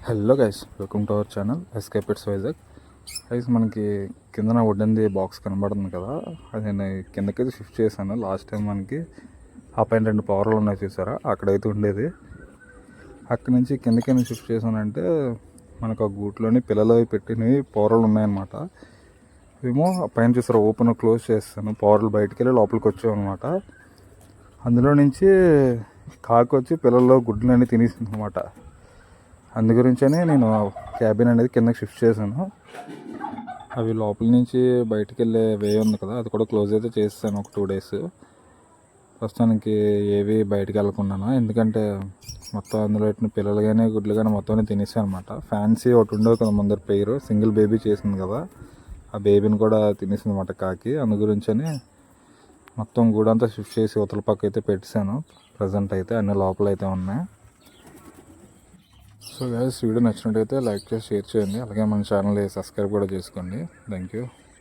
Hello guys, welcome to our channel escape it's Vizag. Guys, మనకి కిందన వుడ్డంది box కనబడుతుంది కదా, అది నేను కిందకైతే షిఫ్ట్ చేశాను. లాస్ట్ టైం మనకి ఆ పైన 2 పవర్లు ఉన్నాయి చూసారా, అక్కడైతే ఉండేది. అక్కడి నుంచి కిందకైనా షిఫ్ట్ చేశానంటే మనకు ఆ గూట్లోని పిల్లలు పెట్టినవి పవర్లు ఉన్నాయన్నమాట. ఏమో పైన చూసారా, ఓపెన్ క్లోజ్ చేస్తాను, పవర్లు బయటికి వెళ్ళి లోపలికి వచ్చావు అనమాట. అందులో నుంచి కాకి వచ్చి పిల్లల్లో గుడ్లన్నీ తినేసింది అనమాట. అందు గురించనే నేను క్యాబిన్ అనేది కిందకి షిఫ్ట్ చేశాను. అవి లోపల నుంచి బయటికి వెళ్ళే వే ఉంది కదా, అది కూడా క్లోజ్ అయితే చేస్తాను ఒక 2 days. ప్రస్తుతానికి ఏవి బయటికి వెళ్ళకుండాను, ఎందుకంటే మొత్తం అందులో పెట్టిన పిల్లలు కానీ గుడ్లు కానీ మొత్తం తినేసాయి అనమాట. ఫ్యాన్సీ ఒకటి ఉండవు కదా ముందర పేరు, సింగిల్ బేబీ చేసింది కదా, ఆ బేబీని కూడా తినేసింది అనమాట కాకి. అందు గురించని మొత్తం గూడంతా షిఫ్ట్ చేసి ఉతల పక్క అయితే పెట్టాను. ప్రజెంట్ అయితే అన్ని లోపల అయితే ఉన్నాయి. సో గైస్, వీడియో నచ్చినట్టయితే లైక్ చేసి షేర్ చేయండి, అలాగే మన ఛానల్ సబ్స్క్రైబ్ కూడా చేసుకోండి. Thank you.